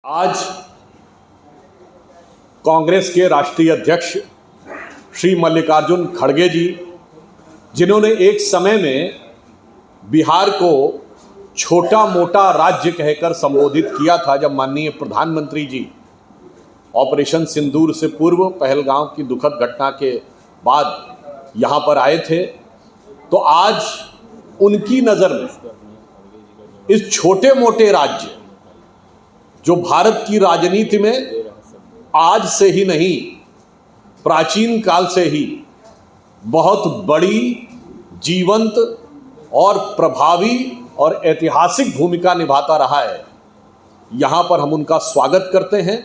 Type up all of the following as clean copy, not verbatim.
आज कांग्रेस के राष्ट्रीय अध्यक्ष श्री मल्लिकार्जुन खड़गे जी, जिन्होंने एक समय में बिहार को छोटा मोटा राज्य कहकर संबोधित किया था, जब माननीय प्रधानमंत्री जी ऑपरेशन सिंदूर से पूर्व पहलगाम की दुखद घटना के बाद यहाँ पर आए थे, तो आज उनकी नज़र में इस छोटे मोटे राज्य जो भारत की राजनीति में आज से ही नहीं, प्राचीन काल से ही बहुत बड़ी, जीवंत और प्रभावी और ऐतिहासिक भूमिका निभाता रहा है, यहाँ पर हम उनका स्वागत करते हैं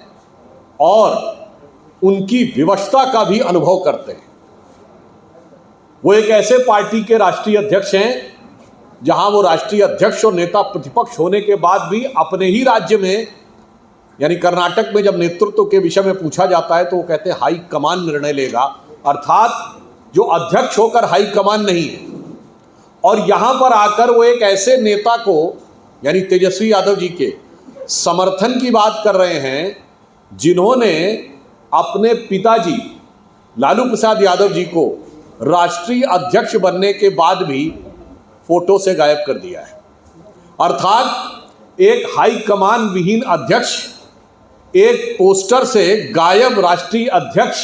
और उनकी विवशता का भी अनुभव करते हैं। वो एक ऐसे पार्टी के राष्ट्रीय अध्यक्ष हैं जहां वो राष्ट्रीय अध्यक्ष और नेता प्रतिपक्ष होने के बाद भी अपने ही राज्य में, यानी कर्नाटक में, जब नेतृत्व के विषय में पूछा जाता है तो वो कहते हैं हाई कमान निर्णय लेगा, अर्थात जो अध्यक्ष होकर हाई कमान नहीं है। और यहां पर आकर वो एक ऐसे नेता को, यानी तेजस्वी यादव जी के समर्थन की बात कर रहे हैं जिन्होंने अपने पिताजी लालू प्रसाद यादव जी को राष्ट्रीय अध्यक्ष बनने के बाद भी फोटो से गायब कर दिया है। अर्थात एक हाई कमान विहीन अध्यक्ष, एक पोस्टर से गायब राष्ट्रीय अध्यक्ष,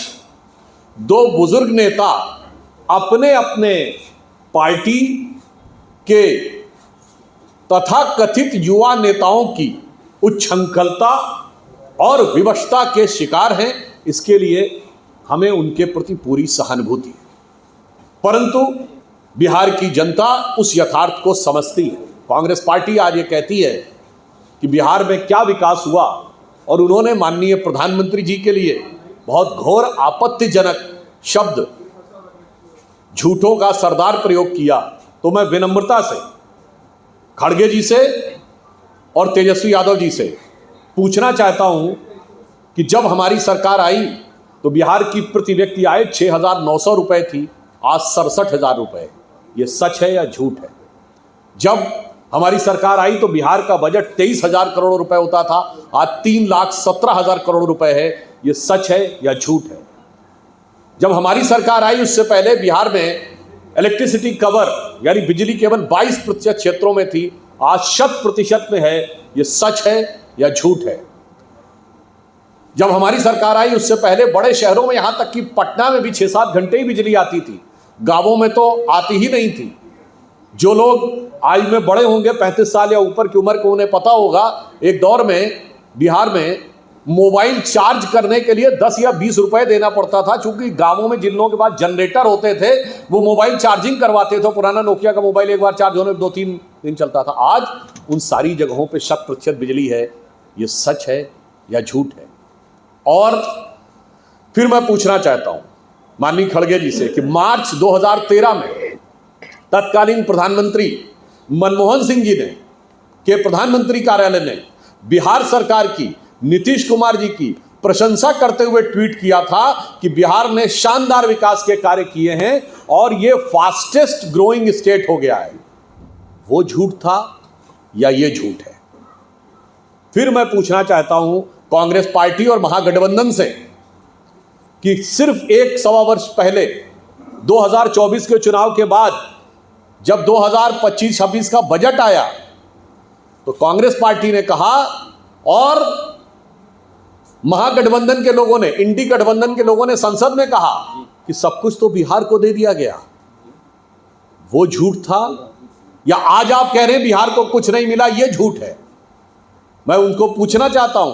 दो बुजुर्ग नेता अपने अपने पार्टी के तथाकथित युवा नेताओं की उच्छृंखलता और विवशता के शिकार हैं। इसके लिए हमें उनके प्रति पूरी सहानुभूति है, परंतु बिहार की जनता उस यथार्थ को समझती है। कांग्रेस पार्टी आज ये कहती है कि बिहार में क्या विकास हुआ, और उन्होंने माननीय प्रधानमंत्री जी के लिए बहुत घोर आपत्तिजनक शब्द झूठों का सरदार प्रयोग किया। तो मैं विनम्रता से खड़गे जी से और तेजस्वी यादव जी से पूछना चाहता हूं कि जब हमारी सरकार आई तो बिहार की प्रति व्यक्ति आय 6,900 रुपये थी, आज 67,000 रुपये। ये सच है या झूठ है? जब हमारी सरकार आई तो बिहार का बजट 23,000 करोड़ रुपए होता था, आज 3,17,000 करोड़ रुपए है। ये सच है या झूठ है? जब हमारी सरकार आई उससे पहले बिहार में इलेक्ट्रिसिटी कवर, यानी बिजली केवल 22% क्षेत्रों में थी, आज 100% में है। ये सच है या झूठ है? जब हमारी सरकार आई उससे पहले बड़े शहरों में, यहां तक कि पटना में भी 6-7 घंटे ही बिजली आती थी, गांवों में तो आती ही नहीं थी। जो लोग आयु में बड़े होंगे, 35 साल या ऊपर की उम्र को, उन्हें पता होगा एक दौर में बिहार में मोबाइल चार्ज करने के लिए 10 या 20 रुपए देना पड़ता था, क्योंकि गांवों में जिन लोगों के पास जनरेटर होते थे वो मोबाइल चार्जिंग करवाते थे। पुराना नोकिया का मोबाइल एक बार चार्ज होने में 2-3 दिन चलता था। आज उन सारी जगहों पे 100% बिजली है। ये सच है या झूठ है? और फिर मैं पूछना चाहता हूं माननीय खड़गे जी से कि मार्च 2013 में तत्कालीन प्रधानमंत्री मनमोहन सिंह जी ने, के प्रधानमंत्री कार्यालय ने बिहार सरकार की, नीतीश कुमार जी की प्रशंसा करते हुए ट्वीट किया था कि बिहार ने शानदार विकास के कार्य किए हैं और ये फास्टेस्ट ग्रोइंग स्टेट हो गया है। वो झूठ था या ये झूठ है? फिर मैं पूछना चाहता हूं कांग्रेस पार्टी और महागठबंधन से कि सिर्फ 1-1.25 वर्ष पहले 2024 के चुनाव के बाद जब 2025-26 का बजट आया तो कांग्रेस पार्टी ने कहा और महागठबंधन के लोगों ने, इंडी गठबंधन के लोगों ने संसद में कहा कि सब कुछ तो बिहार को दे दिया गया। वो झूठ था या आज आप कह रहे हैं बिहार को कुछ नहीं मिला, ये झूठ है? मैं उनको पूछना चाहता हूं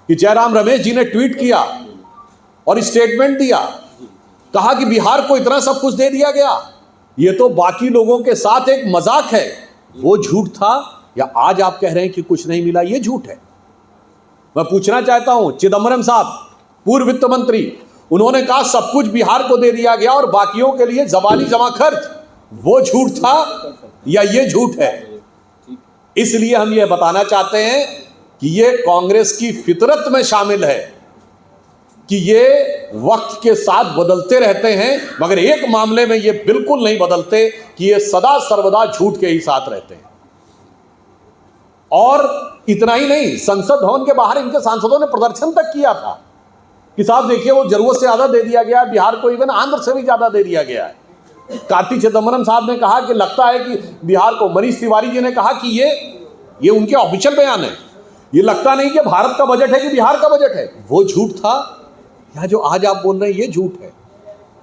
कि जयराम रमेश जी ने ट्वीट किया और स्टेटमेंट दिया, कहा कि बिहार को इतना सब कुछ दे दिया गया, ये तो बाकी लोगों के साथ एक मजाक है। वो झूठ था या आज आप कह रहे हैं कि कुछ नहीं मिला, ये झूठ है? मैं पूछना चाहता हूं चिदम्बरम साहब, पूर्व वित्त मंत्री, उन्होंने कहा सब कुछ बिहार को दे दिया गया और बाकियों के लिए जबानी जमा खर्च। वो झूठ था या ये झूठ है? इसलिए हम ये बताना चाहते हैं कि ये कांग्रेस की फितरत में शामिल है कि ये वक्त के साथ बदलते रहते हैं, मगर एक मामले में ये बिल्कुल नहीं बदलते कि ये सदा सर्वदा झूठ के ही साथ रहते हैं। और इतना ही नहीं, संसद भवन के बाहर इनके सांसदों ने प्रदर्शन तक किया था कि साहब देखिए वो जरूरत से ज्यादा दे दिया गया है, बिहार को इवन आंध्र से भी ज्यादा दे दिया गया है। कार्ति चिदम्बरम साहब ने कहा कि लगता है कि बिहार को, मनीष तिवारी जी ने कहा कि ये उनके ऑफिशियल बयान है, ये लगता नहीं कि भारत का बजट है कि बिहार का बजट है। वो झूठ था, या जो आज आप बोल रहे हैं ये झूठ है।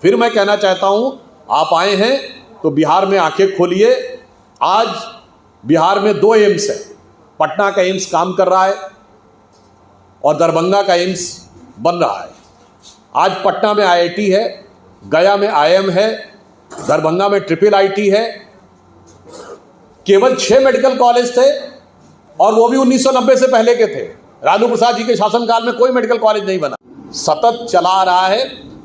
फिर मैं कहना चाहता हूं, आप आए हैं तो बिहार में आंखें खोलिए। आज बिहार में 2 एम्स है, पटना का एम्स काम कर रहा है और दरभंगा का एम्स बन रहा है। आज पटना में IIT है, गया में IIM है, दरभंगा में IIIT है। केवल 6 मेडिकल कॉलेज थे और वो भी 1990 से पहले के थे। लालू प्रसाद जी के शासनकाल में कोई मेडिकल कॉलेज नहीं बना। सतत चला आ रहा है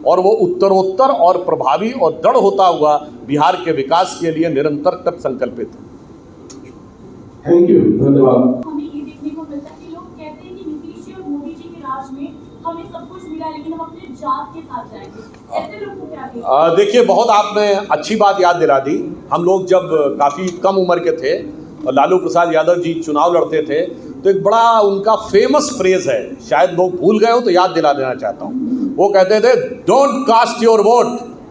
और वो उत्तरोत्तर और प्रभावी और दृढ़ होता हुआ बिहार के विकास के लिए निरंतर तक संकल्पित है। थैंक यू, धन्यवाद। हमें ये देखने को मिलता है कि लोग कहते हैं कि नीतीश जी और मोदी जी के राज में हमें सब कुछ मिला लेकिन हम अपने जात के साथ जाएंगे, ऐसे लोगों को क्या कहें? देखिए, बहुत आपने अच्छी बात याद दिला दी। हम लोग जब काफ़ी कम उम्र के थे और लालू प्रसाद यादव जी चुनाव लड़ते थे तो एक बड़ा उनका फेमस फ्रेज है, शायद लोग भूल गए हो तो याद दिला देना चाहता हूँ। वो कहते थे, don't cast your vote,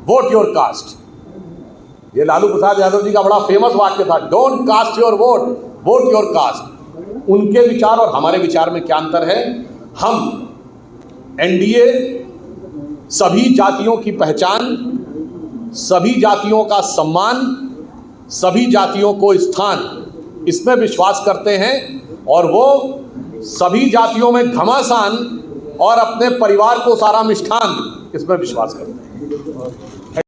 vote your caste. ये लालू प्रसाद यादव जी का बड़ा फेमस वाक्य था, don't cast your vote, vote your caste. उनके विचार और हमारे विचार में क्या अंतर है? हम NDA सभी जातियों की पहचान, सभी जातियों का सम्मान, सभी जातियों को स्थान, इसमें विश्वास करते हैं और वो सभी जातियों में घमासान और अपने परिवार को सारा मिष्ठान, इसमें विश्वास करते हैं।